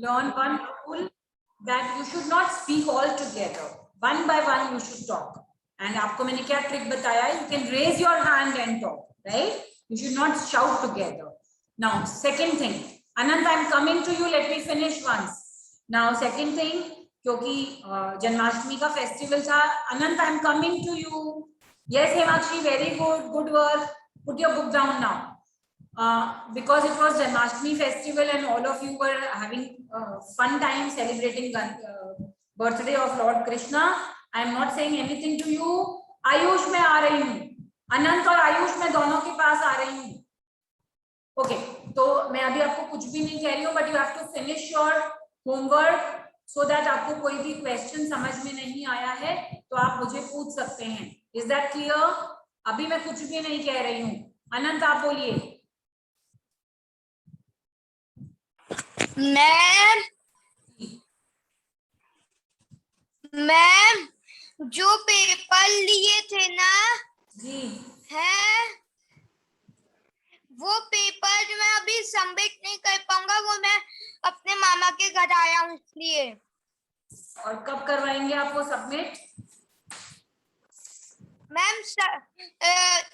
learn one rule that you should not speak all together. One by one you should talk. And आपको मैंने क्या trick बताया? You can raise your hand and talk, right? You should not shout together. Now, second thing, Anant, I'm coming to you. Let me finish once. Now, second thing, क्योंकि जन्माष्टमी का festival था. Anant, I'm coming to you. Yes, Hemakshi, very good, good work. Put your book down now. Because it was Janmashtami festival and all of you were having fun time celebrating birthday of Lord Krishna. I am not saying anything to you. Ayush में आ रही हूँ, अनंत और आयुष में दोनों के पास आ रही हूँ. Okay, तो मैं अभी आपको कुछ भी नहीं कह रही हूँ, but you have to finish your homework so that आपको कोई भी क्वेश्चन समझ में नहीं आया है तो आप मुझे पूछ सकते हैं. Is that clear? अभी मैं कुछ भी नहीं कह रही हूँ. अनंत आप बोलिए. मैम जो पेपर लिए थे ना जी है, वो पेपर मैं अभी सबमिट नहीं कर पाऊंगा. वो मैं अपने मामा के घर आया हूँ इसलिए. और कब करवाएंगे आप वो सबमिट? मैम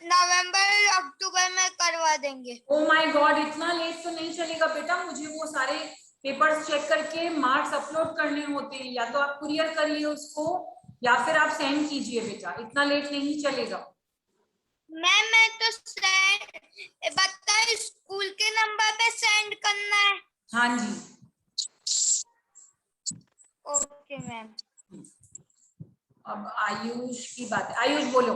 नवंबर अक्टूबर में करवा देंगे. ओ माय गॉड, इतना लेट तो नहीं चलेगा बेटा. मुझे वो सारे पेपर्स चेक करके मार्क्स अपलोड करने होते हैं. या तो आप कुरियर करिए उसको या फिर आप सेंड कीजिए बेटा. इतना लेट नहीं चलेगा. मैम मैं तो बताइए स्कूल के नंबर पे सेंड करना है. हाँ जी. Okay ma'am. अब आयुष की बात है. आयुष बोलो.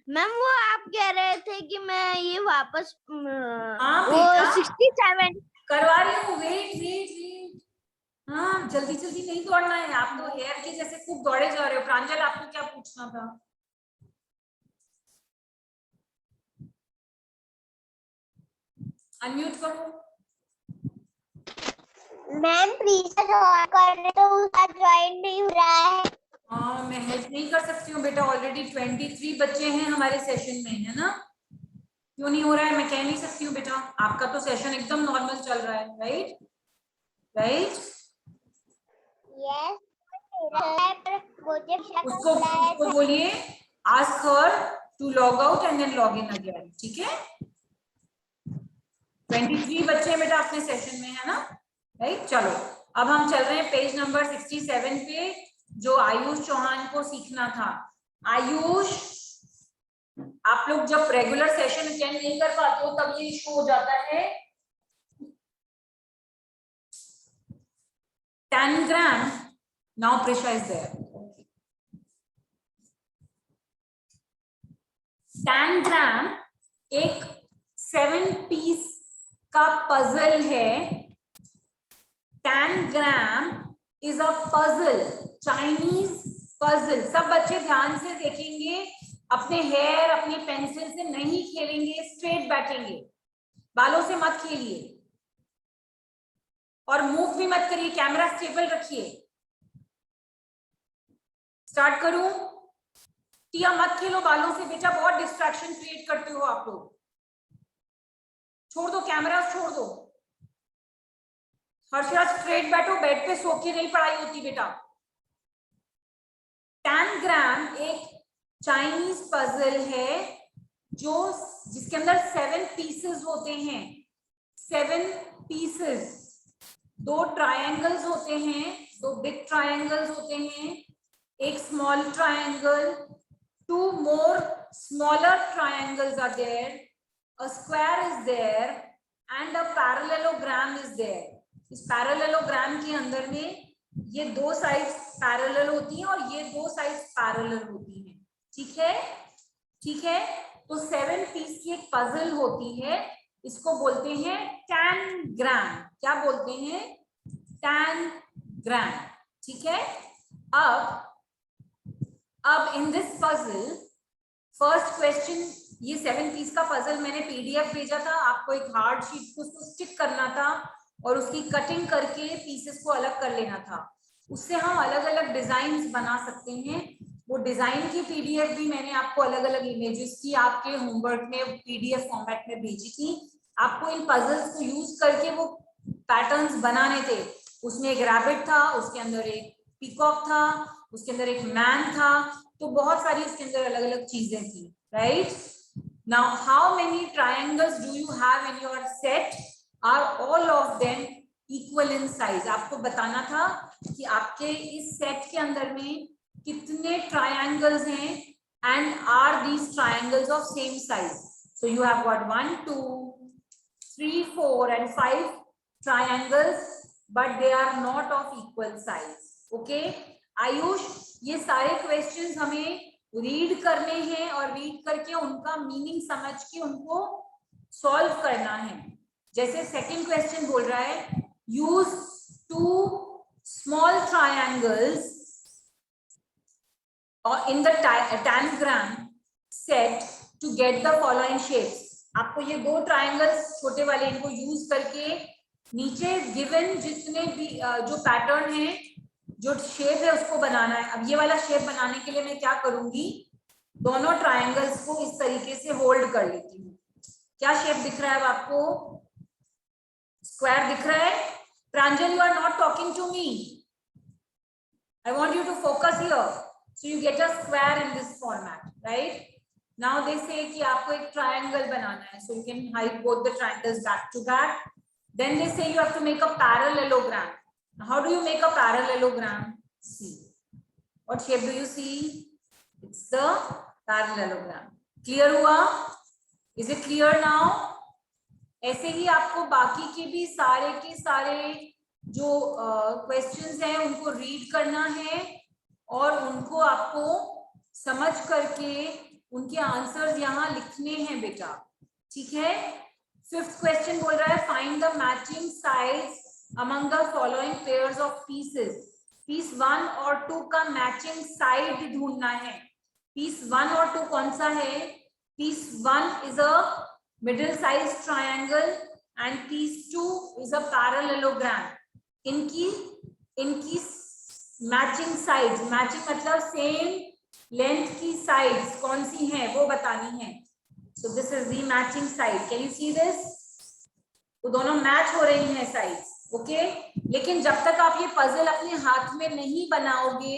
मैम वो आप कह रहे थे कि मैं ये वापस वो 67 करवा रही हूँ. Wait wait wait. हाँ, जल्दी जल्दी नहीं दौड़ना है. आप तो हेयर के जैसे खूब दौड़े जा रहे हो. प्रांजल आपको क्या पूछना था? अनम्यूट करो. मैम प्लीज ज्वाइन कर रहे तो उसका ज्वाइन नहीं हो रहा है. हाँ, मैं हेल्प नहीं कर सकती हूँ बेटा. ऑलरेडी 23 बच्चे हैं हमारे सेशन में, है ना? क्यों नहीं हो रहा है मैं कह नहीं सकती हूँ बेटा. आपका तो सेशन एकदम नॉर्मल चल रहा है, राइट? राइट? यस. उसको बोलिए ask her to log out and then log in again. ठीक है? 23 बच्चे हैं बेटा अपने सेशन में, है ना? राइट. चलो अब हम चल रहे हैं पेज नंबर 67 पे, जो आयुष चौहान को सीखना था. आयुष, आप लोग जब रेगुलर सेशन अटेंड नहीं कर पाते हो तब ये इशू हो जाता है. tangram. Now Prisha is there. tangram एक 7 पीस का पजल है. tangram is a puzzle, Chinese puzzle. सब बच्चे ध्यान से देखेंगे. अपने हेयर अपनी पेंसिल से नहीं खेलेंगे, स्ट्रेट बैठेंगे. बालों से मत खेलिए और मूव भी मत करिए. कैमरा स्टेबल रखिए. स्टार्ट करूं? टिया मत खेलो बालों से बेटा, बहुत डिस्ट्रैक्शन क्रिएट करते हो आप लोग. छोड़ दो कैमरा, छोड़ दो. हर्षराज स्ट्रेट बैठो. बेड पे सो के नहीं पढ़ाई होती बेटा. tangram एक चाइनीज पजल है जो जिसके अंदर 7 पीसेस होते हैं. 7 पीसेस. 2 ट्रायंगल्स होते हैं, 2 बिग ट्रायंगल्स होते हैं, एक small triangle, 2 more smaller triangles are there, a square is there and a parallelogram is there. इस पैरेललोग्राम के अंदर में ये 2 साइड्स पैरेलल होती हैं और ये 2 साइड्स पैरेलल होती हैं. ठीक है? ठीक है. तो 7 पीस की एक पजल होती है. इसको बोलते हैं tangram. क्या बोलते हैं? tangram. ठीक है. अब in this puzzle first question, ये 7 पीस का पजल मैंने पीडीएफ भेजा था आपको. एक हार्ड शीट को उसको स्टिक करना था और उसकी कटिंग करके पीसेस को अलग कर लेना था. उससे हम अलग अलग डिजाइन बना सकते हैं. वो डिजाइन की पीडीएफ भी मैंने आपको अलग अलग इमेजेस की आपके होमवर्क में पीडीएफ फॉर्मेट में भेजी थी. आपको इन पजल्स को यूज करके वो पैटर्न्स बनाने थे, उसमें एक रैबिट था, उसके अंदर एक पीकॉक था, उसके अंदर एक मैन था, तो बहुत सारी इसके अंदर अलग अलग चीजें थी, right? Now how many triangles do you have in your set? Are all of them equal in size? आपको बताना था कि आपके इस सेट के अंदर में कितने ट्रायंगल्स हैं, and are these triangles of same size? So you have got 1 2 3 4 and 5 triangles, but they are not of equal size. Okay, Ayush, ये सारे क्वेश्चंस हमें रीड करने हैं और रीड करके उनका मीनिंग समझ के उनको सॉल्व करना है। जैसे सेकंड क्वेश्चन बोल रहा है, use 2 small triangles or in the tangram set to get the following shapes. आपको ये 2 ट्रायंगल्स छोटे वाले इनको यूज करके नीचे गिवन जितने भी जो पैटर्न है, जो शेप है, उसको बनाना है। अब ये वाला शेप बनाने के लिए मैं क्या करूंगी, दोनों ट्रायंगल्स को इस तरीके से होल्ड कर लेती हूँ। क्या शेप दिख रहा है अब आपको? स्क्वायर दिख रहा है? Pranjal, you are not talking to me, I want you to focus here, so you get a square in this format, right? Now they say कि आपको एक triangle बनाना है, so you can hide both the triangles back to back. Then they say you have to make a parallelogram. Now how do you make a parallelogram? See, what shape do you see? It's the parallelogram. Clear हुआ? Is it clear now? ऐसे ही आपको बाकी के भी सारे के सारे जो questions हैं उनको read करना है और उनको आपको समझ करके उनके आंसर्स यहाँ लिखने हैं बेटा, ठीक है? फिफ्थ क्वेश्चन बोल रहा है, find the matching size among the following pairs of pieces. Piece 1 और 2 का मैचिंग साइड ढूंढना है। पीस 1 और 2 कौन सा है? Piece 1 is a middle size triangle and piece 2 is a parallelogram. इनकी मैचिंग साइड, मैचिंग मतलब सेम लेंथ की साइड्स कौन सी हैं वो बतानी है। So this is the matching side, can you see this? तो दोनों मैच हो रही हैं साइड्स, ओके? लेकिन जब तक आप ये पजल अपने हाथ में नहीं बनाओगे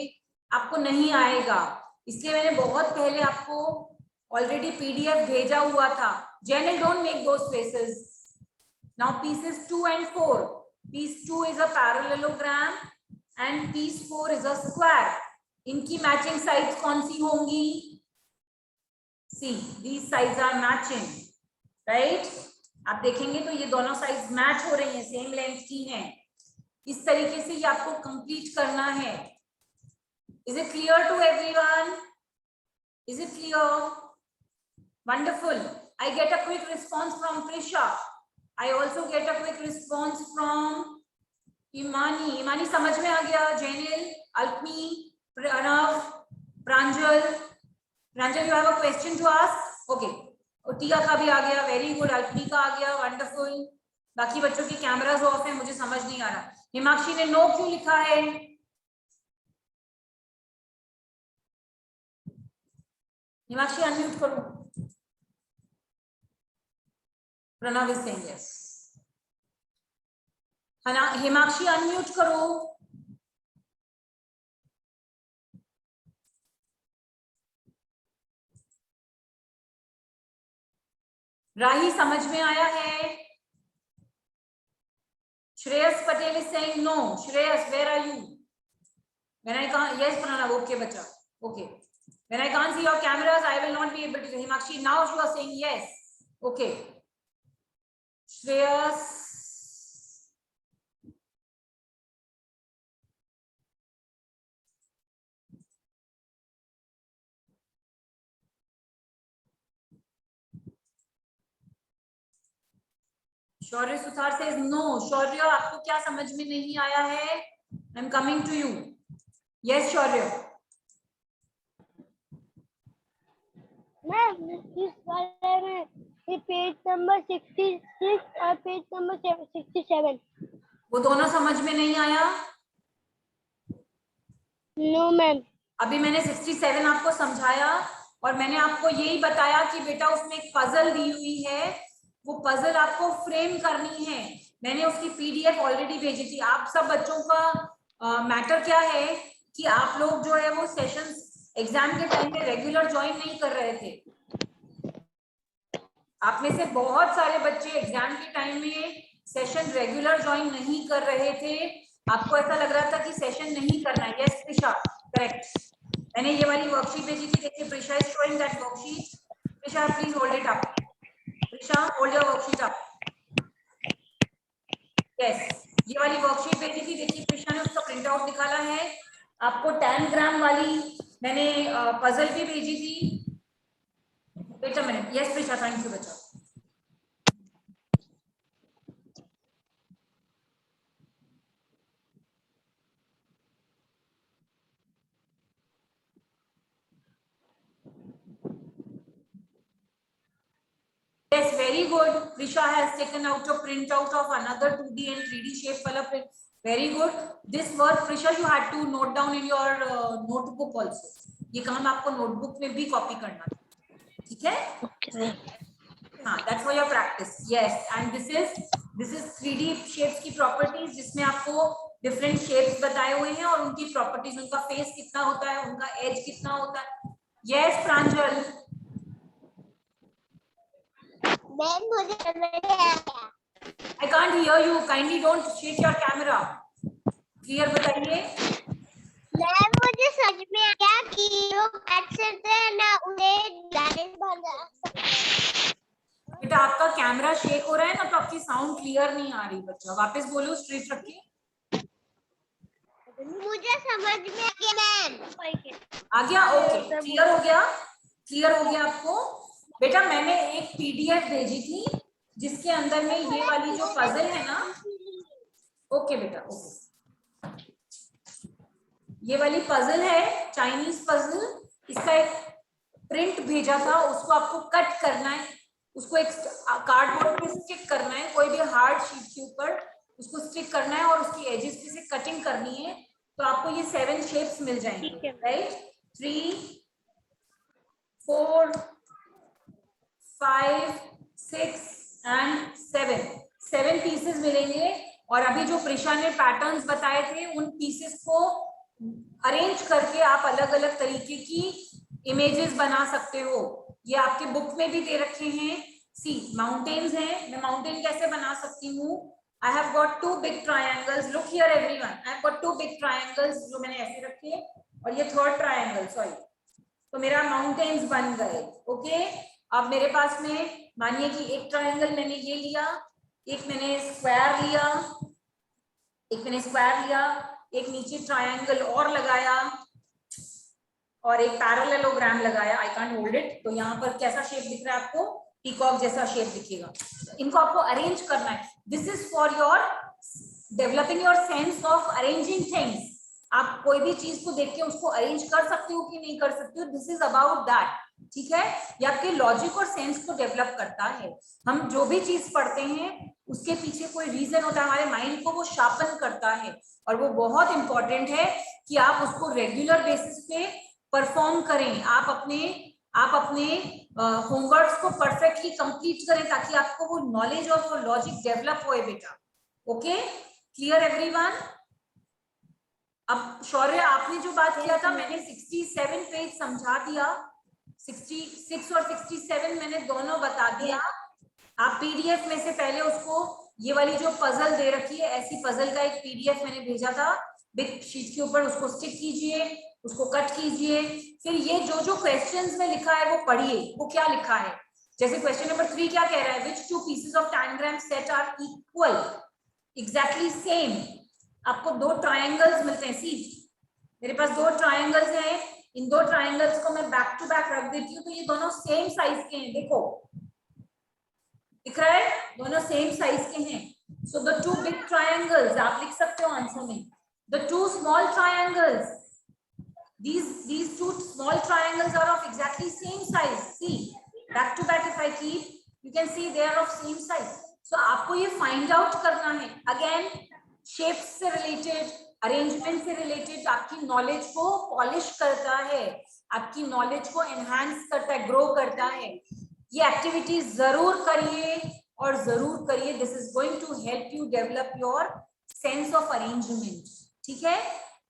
आपको नहीं आएगा, इसलिए मैंने बहुत पहले आपको ऑलरेडी पीडीएफ भेजा हुआ था। जेनल, don't make those faces. Now pieces 2 and 4, piece 2 is a parallelogram and piece 4 is a square. इनकी मैचिंग साइड्स कौन सी होंगी? सी, these sides are matching, right? आप देखेंगे तो ये दोनों साइड्स मैच हो रही हैं, सेम लेंथ की हैं। इस तरीके से ये आपको कंप्लीट करना है। Is it clear to everyone? Is it clear? Wonderful. I get a quick response from Prisha. I also get a quick response from Imani. Imani समझ में आ गया? जेनिल, अल्पनी, Pranav, Pranjal, you have a question to ask? Okay. और टिया का भी आ गया, very good. अल्पनी का आ गया, wonderful. बाकी बच्चों के कैमरास ऑफ है, मुझे समझ नहीं आ रहा। हिमाक्षी ने नो क्यों लिखा है? हिमाक्षी अनम्यूट करो। Pranav is saying yes. Himakshi unmute करो। राही समझ में आया है? Shreyas Patel is saying no. Shreyas, where are you? When I can't, yes Pranav, okay bacha, okay. When I can't see your cameras, I will not be able to. Himakshi, now you are saying yes, okay. Shreyas, Shaurya Suthar says no. शौर्य, आपको क्या समझ में नहीं आया है? I am coming to you. Yes Shaurya. Ma'am, इस वाले में ये पेज नंबर 66 और पेज नंबर 67, वो दोनों समझ में नहीं आया? No ma'am. अभी मैंने 67 आपको समझाया और मैंने आपको यही बताया कि बेटा उसमें एक पजल दी हुई है, वो पजल आपको फ्रेम करनी है। मैंने उसकी PDF ऑलरेडी भेजी थी। आप सब बच्चों का मैटर क्या है कि आप लोग जो है वो सेशंस एग्जाम के टाइम में रेगुलर ज्वाइन नहीं कर रहे थे। आप में से बहुत सारे बच्चे एग्जाम के टाइम में सेशन रेगुलर ज्वाइन नहीं कर रहे थे। आपको ऐसा लग रहा था कि सेशन नहीं करना है। Yes Prisha, correct. मैंने ये वाली वर्कशीट भेजी थी। देखिए Prisha is showing that worksheet. Prisha please hold it up. Prisha hold your worksheet up. Yes, ये वाली वर्कशीट भेजी थी। देखिए प्रिशा ने उसका प्रिंट आउट निकाला है। आपको 10 ग्राम वाली मैंने पजल भी भेजी थी। Wait a minute. Yes Prisha, thank you बच्चा। Yes, very good. Prisha has taken out a printout of another 2D and 3D shape color print. Very good. This work, Prisha, you had to note down in your notebook also. ये काम आपको notebook में भी copy करना था, ठीक है? Okay. हाँ, that's for your practice. Yes, and this is 3D shapes की properties जिसमें आपको different shapes बताए हुए हैं और उनकी properties, उनका face कितना होता है, उनका edge कितना होता है. Yes, प्रांजल. मैम मुझे समझ नहीं आया। I can't hear you. Kindly don't shake your camera. Clear बताइए. मैम मुझे समझ में आया कि जो काट सकते हैं ना उन्हें लाइन बना सकते हैं। बेटा आपका कैमरा शेक हो रहा है ना, तो आपकी साउंड क्लियर नहीं आ रही। बच्चा वापस बोलो, स्ट्रेट रखिए। मुझे समझ में आ गया मैम। आ गया? ओके, क्लियर हो गया? क्लियर हो गया आपको? बेटा मैंने एक PDF भेजी थी जिसके अंदर में ये वाली जो पजल है ना, ओके बेटा, ओके, ये वाली पजल है, चाइनीज पजल। इसका एक प्रिंट भेजा था, उसको आपको कट करना है, उसको एक कार्डबोर्ड पे स्टिक करना है, कोई भी हार्ड शीट के ऊपर उसको स्टिक करना है और उसकी एजेस पे से कटिंग करनी है। तो आपको ये 7 शेप्स मिल जाएंगे, राइट? 3, 4, 5, 6 एंड 7 पीसेस मिलेंगे। और अभी जो प्रिशा ने पैटर्न्स बताए थे, उन पीसेस को अरेंज करके आप अलग अलग तरीके की इमेजेस बना सकते हो। ये आपके बुक में भी दे रखे हैं। सी, माउंटेन्स हैं, मैं माउंटेन कैसे बना सकती हूँ? I have got 2 big triangles. Look here everyone, I have got 2 big triangles जो मैंने ऐसे रखे, और ये थर्ड ट्रायंगल, सॉरी। तो मेरा माउंटेन्स बन गए। ओके, अब मेरे पास में मानिए कि एक ट्रायंगल मैंने ये लिया, एक मैंने स्क्वायर लिया, एक नीचे ट्रायंगल और लगाया, और एक पैरेललोग्राम लगाया। I can't hold it. तो यहाँ पर कैसा शेप दिख रहा है आपको? पीकॉक जैसा शेप दिखेगा। इनको आपको अरेंज करना है। This is for your developing your sense of arranging things. आप कोई भी चीज को देख के उसको अरेंज कर सकते हो कि नहीं कर सकते हो, दिस इज अबाउट दैट, ठीक है? ये आपके लॉजिक और सेंस को डेवलप करता है। हम जो भी चीज पढ़ते हैं उसके पीछे कोई रीजन होता है, हमारे माइंड को वो शार्पन करता है, और वो बहुत इंपॉर्टेंट है कि आप उसको रेगुलर बेसिस पे परफॉर्म करें। आप अपने होमवर्क्स को परफेक्टली कंप्लीट करें ताकि आपको वो नॉलेज और वो लॉजिक डेवलप होए बेटा। Okay, clear everyone? अब शौर्य, आपने जो बात किया था, मैंने 67 पेज समझा दिया। 66 और 67 मैंने दोनों बता दिया। आप PDF में से पहले उसको, ये वाली जो पजल दे रखी है, ऐसी पजल का एक PDF मैंने भेजा था बिग शीट के ऊपर, उसको स्टिक कीजिए, उसको कट कीजिए। फिर ये जो जो क्वेश्चंस में लिखा है वो पढ़िए, वो क्या लिखा है। जैसे क्वेश्चन नंबर 3 क्या कह रहा है? Which 2 pieces of tangram set are equal, exactly same. आपको 2 ट्रायंगल्स मिलते हैं। सी, मेरे पास 2 ट्रायंगल्स हैं, इन 2 ट्रायंगल्स को मैं बैक टू बैक रख देती हूँ, तो ये दोनों सेम साइज के हैं। देखो दिख रहा है, दोनों सेम साइज के हैं। सो द 2 बिग ट्रायंगल्स, आप लिख सकते हो आंसर में, the 2 small triangles, these 2 small triangles are of exactly same size. See, back to back if I keep, you can see they are of same size. So आपको ये find out करना है। Again, shapes से related, arrangement से related आपकी knowledge को polish करता है, आपकी knowledge को enhance करता है, grow करता है। ये activities जरूर करिए और जरूर करिए। This is going to help you develop your sense of arrangement. ठीक है,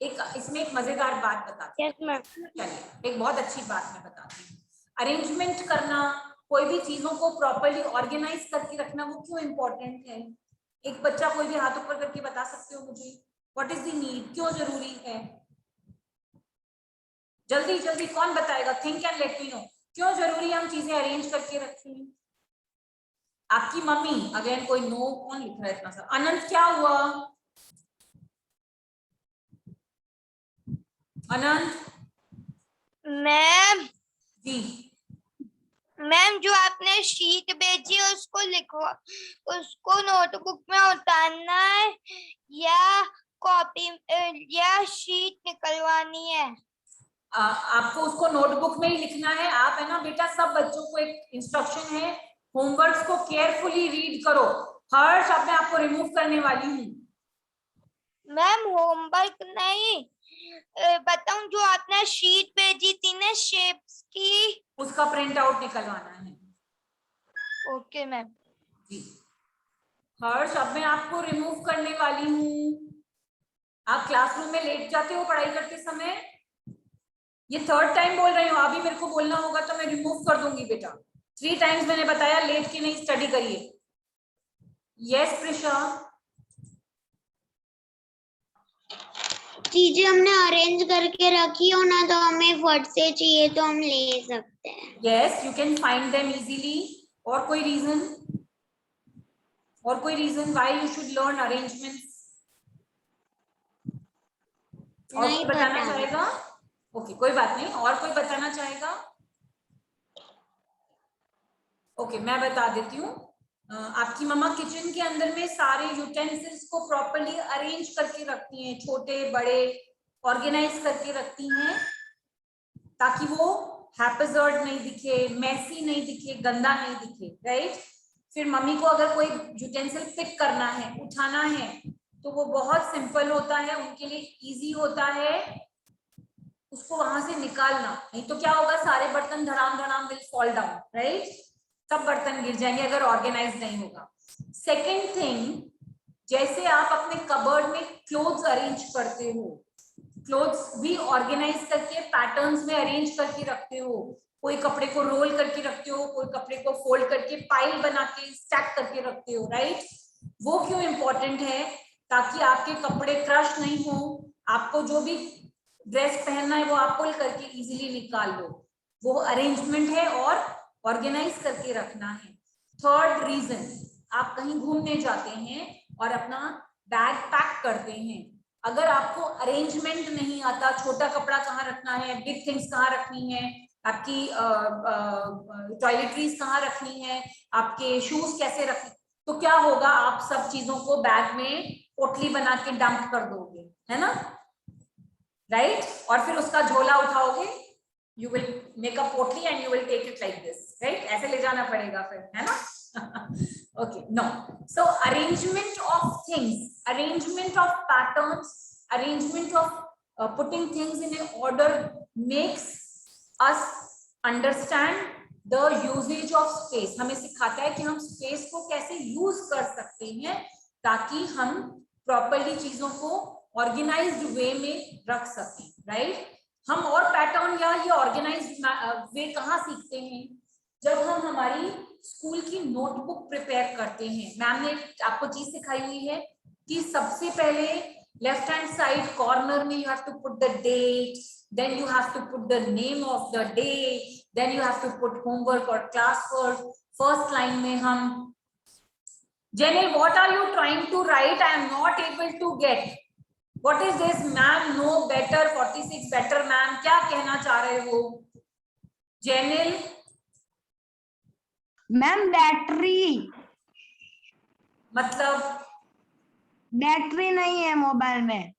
एक इसमें एक मजेदार बात बताती हूँ। Yes ma'am. चलिए, एक बहुत अच्छी बात मैं बताती हूँ। अरेंजमेंट करना, कोई भी चीजों को प्रॉपर्ली ऑर्गेनाइज करके रखना, वो क्यों इंपॉर्टेंट है? एक बच्चा कोई भी हाथ ऊपर करके बता सकते हो मुझे? व्हाट इज द नीड, क्यों जरूरी है? जल्दी जल्दी कौन बताएगा? Think and let me know, क्यों जरूरी है हम चीजें अरेंज करके रखें? आपकी मम्मी, अगेन कोई नो, कौन लिख रहा है इतना सा? अनंत, क्या हुआ? अनंत मैम जी, मैम जो आपने शीट भेजी है उसको लिखवा, उसको नोटबुक में उतारना है या कॉपी या शीट निकलवानी है? आपको उसको नोटबुक में ही लिखना है। आप है ना बेटा, सब बच्चों को एक इंस्ट्रक्शन है, होमवर्क्स को केयरफुली रीड करो। हर्ष, अब मैं आपको रिमूव करने वाली हूँ। मैम होमवर्क नहीं, बताऊं जो आपने शीट भेजी थी ना शेप्स की, उसका प्रिंट आउट निकलवाना है। Okay ma'am. जी हर्ष, अब मैं आपको रिमूव करने वाली हूँ। आप क्लासरूम में लेट जाते हो पढ़ाई करते समय? ये थर्ड टाइम बोल रही हूँ, अभी मेरे को बोलना होगा तो मैं रिमूव कर दूंगी बेटा। 3 टाइम्स मैंने बताया लेट की नहीं, स्टडी करिए। यस प्रिशा। चीजें हमने अरेंज करके रखी हो ना, तो हमें फट से चाहिए तो हम ले सकते हैं। Yes, you can find them easily. और कोई रीजन? और कोई reason why you should learn arrangements? और नहीं कोई बताना पता। चाहेगा? ओके, कोई बात नहीं, और कोई बताना चाहेगा? ओके, मैं बता देती हूँ। आपकी मम्मा किचन के अंदर में सारे यूटेंसिल्स को प्रॉपर्ली अरेंज करके रखती हैं, छोटे बड़े ऑर्गेनाइज करके रखती हैं, ताकि वो हैपेजर्ड नहीं दिखे, मेसी नहीं दिखे, गंदा नहीं दिखे, राइट? फिर मम्मी को अगर कोई यूटेंसिल पिक करना है, उठाना है, तो वो बहुत सिंपल होता है, उनके लिए इजी होता है उसको वहां से निकालना। नहीं तो क्या होगा, सारे बर्तन धड़ाम धड़ाम विल फॉल डाउन, राइट? सब बर्तन गिर जाएंगे अगर ऑर्गेनाइज नहीं होगा। सेकेंड थिंग, जैसे आप अपने कबर्ड में क्लोथ्स अरेंज करते हो, क्लोथ्स भी ऑर्गेनाइज करके पैटर्न्स में अरेंज करके रखते हो। कोई कपड़े को रोल करके रखते हो, कोई कपड़े को फोल्ड करके पाइल बना के स्टैक करके रखते हो, राइट? वो क्यों इंपॉर्टेंट है? ताकि आपके कपड़े क्रश नहीं हो, आपको जो भी ड्रेस पहनना है वो आप पुल करके इजीली निकाल लो। वो अरेंजमेंट है और ऑर्गेनाइज करके रखना है। थर्ड रीजन, आप कहीं घूमने जाते हैं और अपना बैग पैक करते हैं, अगर आपको अरेंजमेंट नहीं आता, छोटा कपड़ा कहाँ रखना है, बिग थिंग्स कहाँ रखनी है, आपकी टॉयलेटरीज कहाँ रखनी है, आपके शूज कैसे रखने, तो क्या होगा, आप सब चीजों को बैग में पोटली बना के डंप कर दोगे, है ना, राइट? और फिर उसका झोला उठाओगे, you will make a potli and you will take it like this, right? ऐसे ले जाना पड़ेगा फिर, है ना? okay, no, so arrangement of things, arrangement of patterns, arrangement of putting things in an order makes us understand the usage of space. हमें सिखाता है कि हम स्पेस को कैसे यूज कर सकते हैं ताकि हम प्रॉपर्ली चीजों को ऑर्गेनाइज्ड वे में रख सकें, राइट? हम और पैटर्न या ये ऑर्गेनाइज्ड वे कहाँ सीखते हैं? जब हम हमारी स्कूल की नोटबुक प्रिपेयर करते हैं। मैम ने आपको चीज सिखाई हुई है कि सबसे पहले लेफ्ट हैंड साइड कॉर्नर में you have to put the date, then you have to put the name of the day, then you have to put homework और क्लास वर्क। फर्स्ट लाइन में हम, Jenny, what are you trying to write? I am not able to get. What is this, ma'am? No better, 46 better, ma'am. क्या कहना चाह रहे हो? Jenny? Ma'am battery, मतलब battery नहीं है मोबाइल में,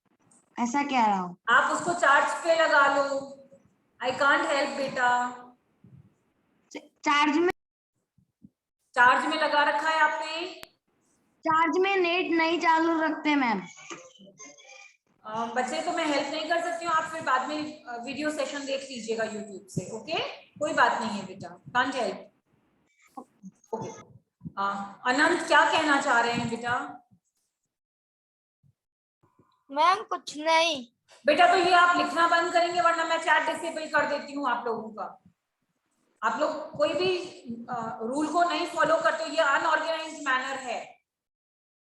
ऐसा कह रहा हूँ। आप उसको चार्ज पे लगा लो। I can't help बेटा। चार्ज में लगा रखा है आपने? चार्ज में नेट नहीं चालू रखते मैम। बच्चे तो मैं हेल्प नहीं कर सकती हूँ, आप फिर बाद में वीडियो सेशन देख लीजिएगा यूट्यूब से, ओके? कोई बात नहीं है बेटा, कांट हेल्प। ओके, अनंत क्या कहना चाह रहे हैं बेटा? मैम कुछ नहीं। बेटा तो ये आप लिखना बंद करेंगे वरना मैं चैट डिसेबल कर देती हूँ आप लोगों का। आप लोग कोई भी रूल को नहीं फॉलो करते, ये अनऑर्गेनाइज्ड मैनर है।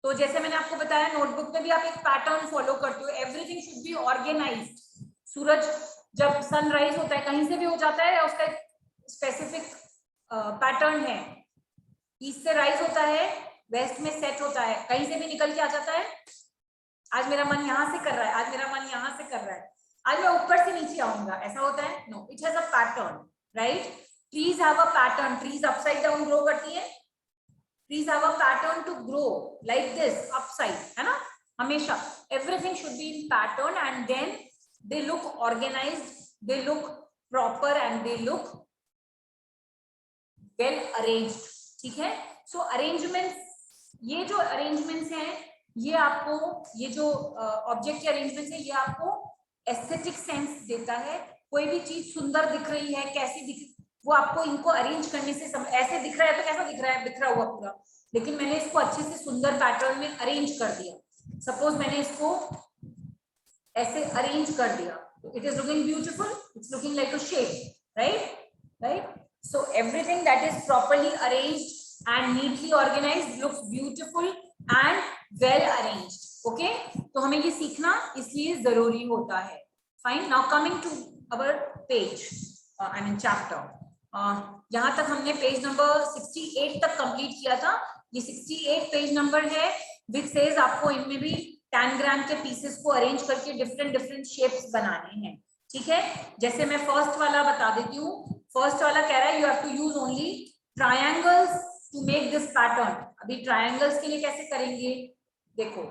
तो जैसे मैंने आपको बताया नोटबुक में भी आप एक पैटर्न फॉलो करते हो, एवरीथिंग शुड बी ऑर्गेनाइज्ड। सूरज जब सनराइज होता है कहीं से भी हो जाता है, उसका एक स्पेसिफिक पैटर्न है। ईस्ट से राइज होता है, वेस्ट में सेट होता है, कहीं से भी निकल के आ जाता है। आज मेरा मन यहाँ से कर रहा है, आज मेरा मन यहाँ से कर रहा है, आज मैं ऊपर से नीचे आऊंगा, ऐसा होता है? No, it has a pattern, right? Trees have a pattern. Trees upside down grow करती है। Trees have a pattern to grow like this, upside, है ना? हमेशा everything should be in pattern and then they look organised, they look proper and they look well arranged. ठीक है? सो arrangements, ये जो arrangements हैं, ये आपको, ये जो ऑब्जेक्ट के अरेंजमेंट्स है, ये आपको एस्थेटिक सेंस देता है। कोई भी चीज सुंदर दिख रही है, कैसी दिख, वो आपको इनको अरेंज करने से ऐसे दिख रहा है तो कैसा दिख रहा है? बिखरा हुआ पूरा। लेकिन मैंने इसको अच्छे से सुंदर पैटर्न में अरेंज कर दिया। सपोज मैंने इसको ऐसे अरेंज कर दिया, तो it is looking beautiful, it's looking like a shape, right? Right? So everything that is properly arranged and neatly organized looks beautiful and well arranged. Okay? तो हमें ये सीखना इसलिए जरूरी होता है. Fine. Now coming to our page, I mean chapter. यहाँ तक हमने पेज नंबर 68 तक कंप्लीट किया था. ये 68 पेज नंबर है, which says आपको इनमें भी टैनग्राम के पीसेस को अरेंज करके डिफरेंट शेप्स बनाने हैं. ठीक है? जैसे मैं फर्स्ट वाला बता देती हूँ. फर्स्ट वाला कह रहा है you have to use only triangles to make this pattern. अभी ट्रायंगल्स के लिए कैसे करेंगे? देखो,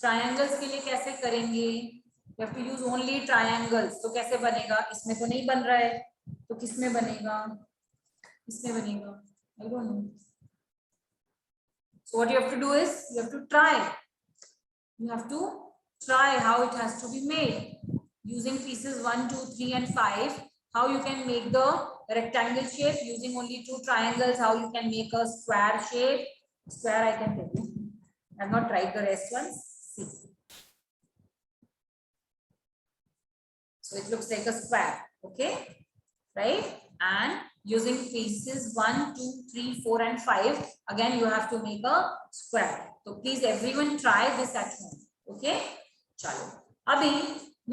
ट्रायंगल्स के लिए कैसे करेंगे? You have to use only triangles. तो कैसे बनेगा? इसमें तो नहीं बन रहा है, तो किस में बनेगा? इसमें बनेगा. I don't know. So what you have to do is you have to try. You have to try how it has to be made using pieces 1, 2, 3 and 5. How you can make the rectangle shape using only 2 triangles. How you can make a square shape. Square I can tell you. I have not tried the rest ones. See. So it looks like a square. Okay, right? And using pieces 1, 2, 3, 4 and 5, again you have to make a square. So please everyone try this at home. Okay? चलो अभी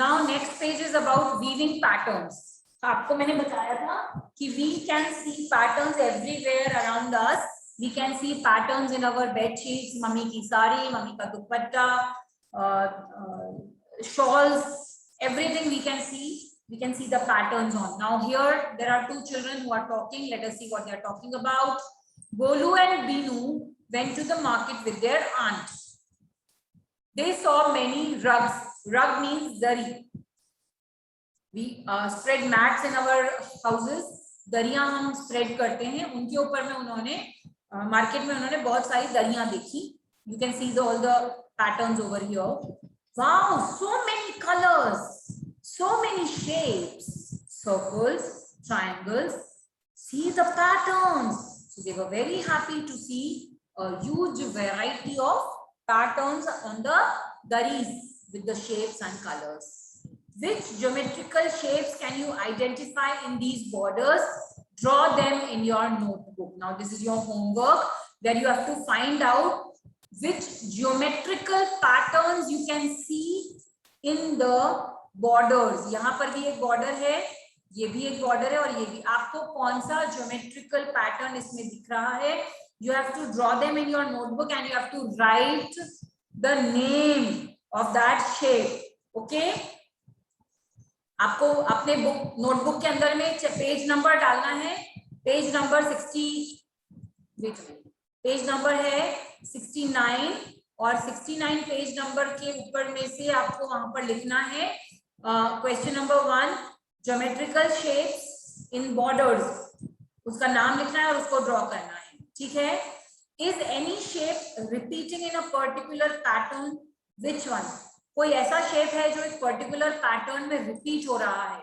now next page is about weaving patterns. तो आपको मैंने बताया था कि we can see patterns everywhere around us. We can see patterns in our bed sheets, mummy की sari, mummy का दुपट्टा, shawls, everything we can see. We can see the patterns on. Now here there are 2 children who are talking. Let us see what they are talking about. Golu and Binu went to the market with their aunt. They saw many rugs. Rug means dari. We spread mats in our houses. दरियां हम spread करते हैं. उनके ऊपर में उन्होंने market में उन्होंने बहुत सारी दरियां देखी. You can see all the patterns over here. Wow, so many colors. So many shapes, circles, triangles. See the patterns. So they were very happy to see a huge variety of patterns on the daris with the shapes and colors. Which geometrical shapes can you identify in these borders? Draw them in your notebook. Now this is your homework where you have to find out which geometrical patterns you can see in the borders. यहाँ पर भी एक border है, ये भी एक border है और ये भी. आपको कौन सा ज्योमेट्रिकल पैटर्न इसमें दिख रहा है? You have to draw them in your notebook and you have to write the name of that shape. Okay? आपको अपने बुक नोटबुक के अंदर में पेज नंबर डालना है. पेज नंबर 60, पेज नंबर है 69 और 69 पेज नंबर के ऊपर में से आपको वहां पर लिखना है क्वेश्चन नंबर 1, ज्योमेट्रिकल शेप्स इन बॉर्डर्स. उसका नाम लिखना है और उसको ड्रॉ करना है. ठीक है? Is any shape repeating in a particular pattern? Which one? कोई ऐसा शेप है जो एक पर्टिकुलर पैटर्न में रिपीट हो रहा है?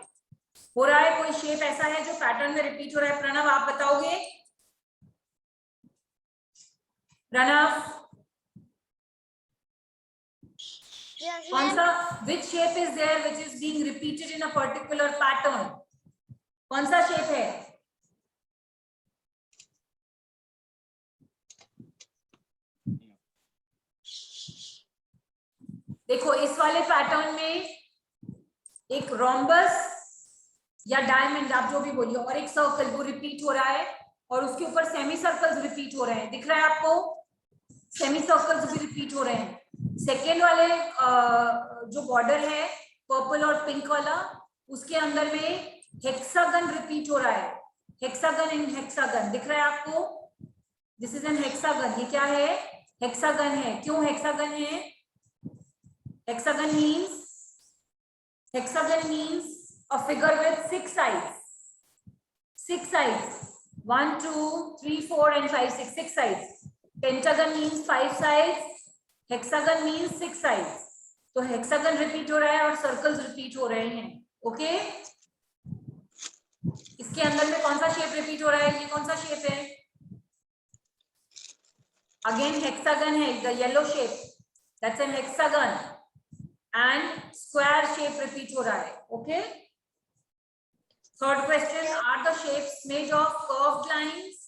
हो रहा है कोई शेप ऐसा है जो पैटर्न में रिपीट हो रहा है? प्रणव आप बताओगे। प्रणव कौन सा, which shape is there which is being repeated in a particular pattern? कौन सा शेप है? देखो इस वाले पैटर्न में एक रोम्बस या डायमंड, आप जो भी बोलिए, और एक सर्कल वो रिपीट हो रहा है, और उसके ऊपर सेमी सर्कल्स रिपीट हो रहे हैं। दिख रहा है आपको? सेमी सर्कल्स भी रिपीट हो रहे हैं। सेकेंड वाले जो बॉर्डर है पर्पल और पिंक वाला, उसके अंदर में हेक्सागन रिपीट हो रहा है। हेक्सागन इन हेक्सागन दिख रहा है आपको? This is an hexagon. ये क्या है? हेक्सागन है। क्यों हेक्सागन है? Hexagon means a figure with 6 sides. 6 sides. 1, 2, 3, 4 and 5, 6. 6 sides. Pentagon means 5 sides. Hexagon means 6 sides. तो हेक्सागन रिपीट हो रहा है और सर्कल्स रिपीट हो रहे हैं। ओके, इसके अंदर में कौन सा शेप रिपीट हो रहा है? ये कौन सा शेप है? अगेन हेक्सागन है, the yellow shape, that's an hexagon, and square shape repeat हो रहा है। Okay, third question, are the shapes made of curved lines?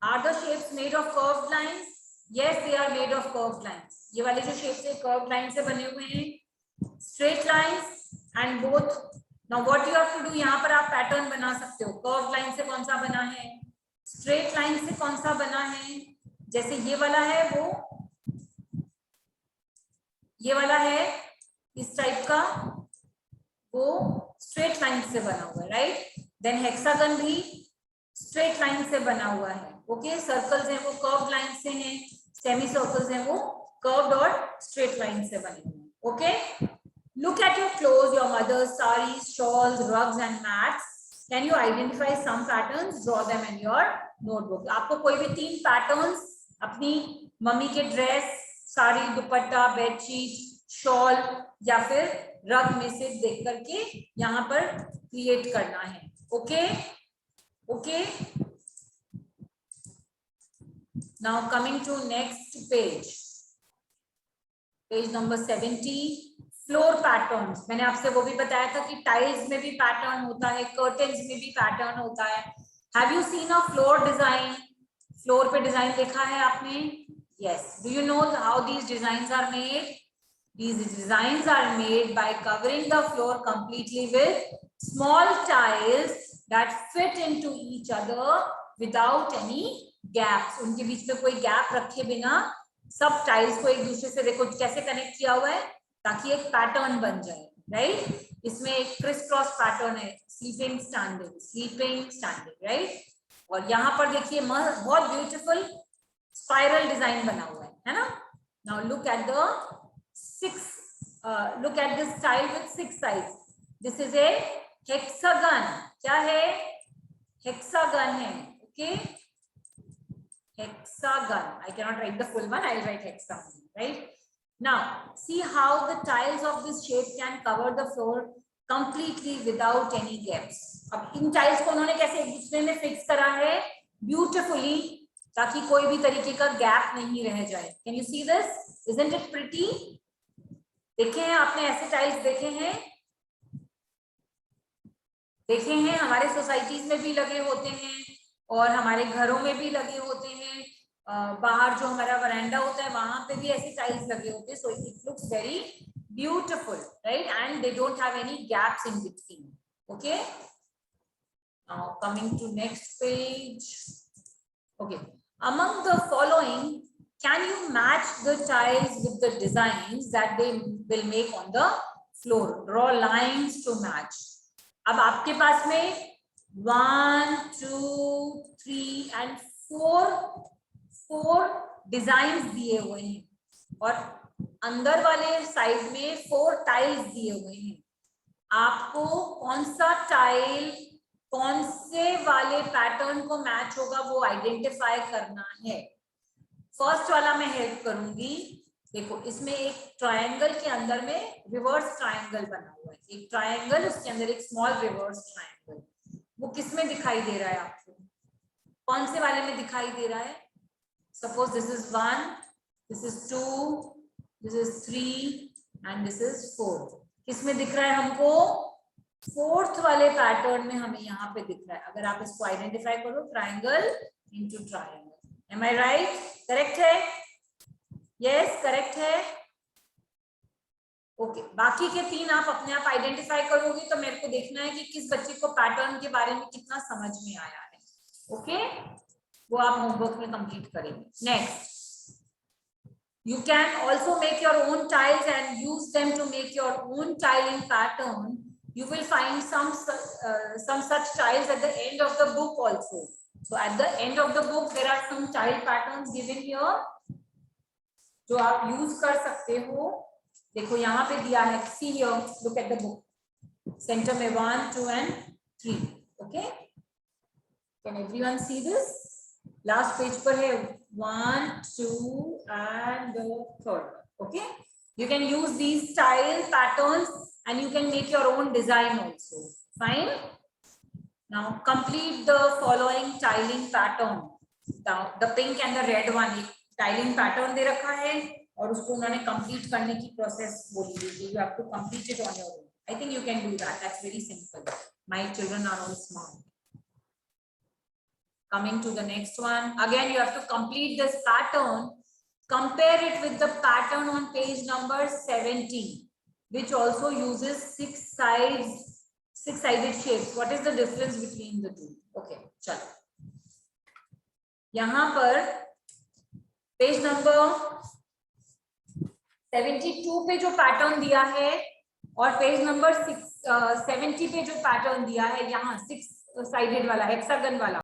Are the shapes made of curved lines? Yes, they are made of curved lines. ये वाले जो shapes है curved lines से बने हुए हैं, straight lines and both. Now what you have to do, यहाँ पर आप pattern बना सकते हो। curved line से कौन सा बना है, straight line से कौन सा बना है। जैसे ये वाला है, वो ये वाला है इस टाइप का, वो स्ट्रेट लाइन से बना हुआ है, राइट। देन हेक्सागन भी स्ट्रेट लाइन से बना हुआ है। ओके, सर्कल्स हैं वो कर्व्ड लाइन से हैं, सेमी सर्कल्स हैं वो कर्व्ड और स्ट्रेट लाइन से बने हुए हैं। Okay, look at your cloth, your mother's saris, shawls, rugs and mats. Can you identify some patterns? Draw them in your notebook. आपको कोई भी 3 पैटर्न्स अपनी मम्मी के dress, sari, dupatta, bedsheet, shawl या फिर रग में से देख करके यहाँ पर क्रिएट करना है। Okay okay, now coming to next page, page number 70, floor patterns. मैंने आपसे वो भी बताया था कि टाइल्स में भी पैटर्न होता है, कर्टेन्स में भी पैटर्न होता है। Have you seen a floor design? Floor पे डिजाइन देखा है आपने? Yes. Do you know how these designs are made? These designs are made by covering the floor completely with small tiles that fit into each other without any gaps. उनके बीच में कोई gap रखे बिना सब tiles को एक दूसरे से देखो कैसे कनेक्ट किया हुआ है ताकि एक पैटर्न बन जाए, राइट। इसमें एक क्रिस क्रॉस पैटर्न है, स्लीपिंग स्टैंडिंग, राइट। और यहाँ पर देखिए बहुत ब्यूटीफुल स्पाइरल डिजाइन बना हुआ है ना। Now look at the look at this tile with 6 sides. This is a hexagon. क्या है? Hexagon है। Okay, hexagon. I cannot write the full one, I'll write hexagon, right? Now see how the tiles of this shape can cover the floor completely without any gaps. अब इन tiles को उन्होंने कैसे एक दूसरे में फिक्स करा है ब्यूटिफुली, ताकि कोई भी तरीके का गैप नहीं रह जाए। Can you see this? Isn't it pretty? देखे हैं आपने ऐसे टाइल्स देखे हैं? देखे हैं, हमारे सोसाइटीज में भी लगे होते हैं और हमारे घरों में भी लगे होते हैं। बाहर जो हमारा वरांडा होता है वहां पे भी ऐसे टाइल्स लगे होते हैं। So it looks very beautiful, right, and they don't have any gaps in between. Okay, now coming to next page. Okay, among the following, can you match the tiles with the designs that they will make on the floor? Draw lines to match. अब आपके पास में 1, 2, 3 and 4 designs दिए हुए हैं और अंदर वाले side में 4 टाइल्स दिए हुए हैं। आपको कौन सा टाइल कौन से वाले पैटर्न को मैच होगा वो आइडेंटिफाई करना है। फर्स्ट वाला मैं हेल्प करूंगी। देखो इसमें एक ट्रायंगल के अंदर में रिवर्स ट्रायंगल बना हुआ है, एक ट्रायंगल, उसके अंदर एक स्मॉल रिवर्स ट्रायंगल। वो किस में दिखाई दे रहा है आपको? कौन से वाले में दिखाई दे रहा है? Suppose this is 1, this is 2, this is 3 and this is 4। किस में दिख रहा है हमको? फोर्थ वाले पैटर्न में हमें यहाँ पे दिख रहा है। अगर आप इसको आइडेंटिफाई करो, ट्राइंगल इनटू ट्राइंगल। एम आई राइट? करेक्ट है? यस, करेक्ट है। ओके, बाकी के 3 आप अपने आप आइडेंटिफाई करोगे, तो मेरे को देखना है कि किस बच्चे को पैटर्न के बारे में कितना समझ में आया है। ओके, वो आप होमवर्क में कंप्लीट करेंगे। Next, you can also make your own tiles and use them to make your own tiling pattern. You will find some such tiles at the end of the book also. So at the end of the book there are some tile patterns given here जो आप use कर सकते हो। देखो यहाँ पे दिया है, see here, look at the book, center में 1, 2 and 3. Okay, can everyone see this? Last page पर है 1, 2 and the third. Okay, you can use these tile patterns and you can make your own design also. Fine. Now complete the following tiling pattern. Now the pink and the red one, tiling pattern दे रखा है और उसको उन्होंने complete करने की process बोली है। You have to complete it on your own. I think you can do that. That's very simple. My children are all smart. Coming to the next one, again you have to complete this pattern. Compare it with the pattern on page number 70, which also uses 6-sided shapes. What is the difference between the two? Okay, चलो, यहाँ पर page number 72 पे जो pattern दिया है और page number 70 पे जो पैटर्न दिया है, यहाँ 6-sided वाला, हेक्सागन वाला,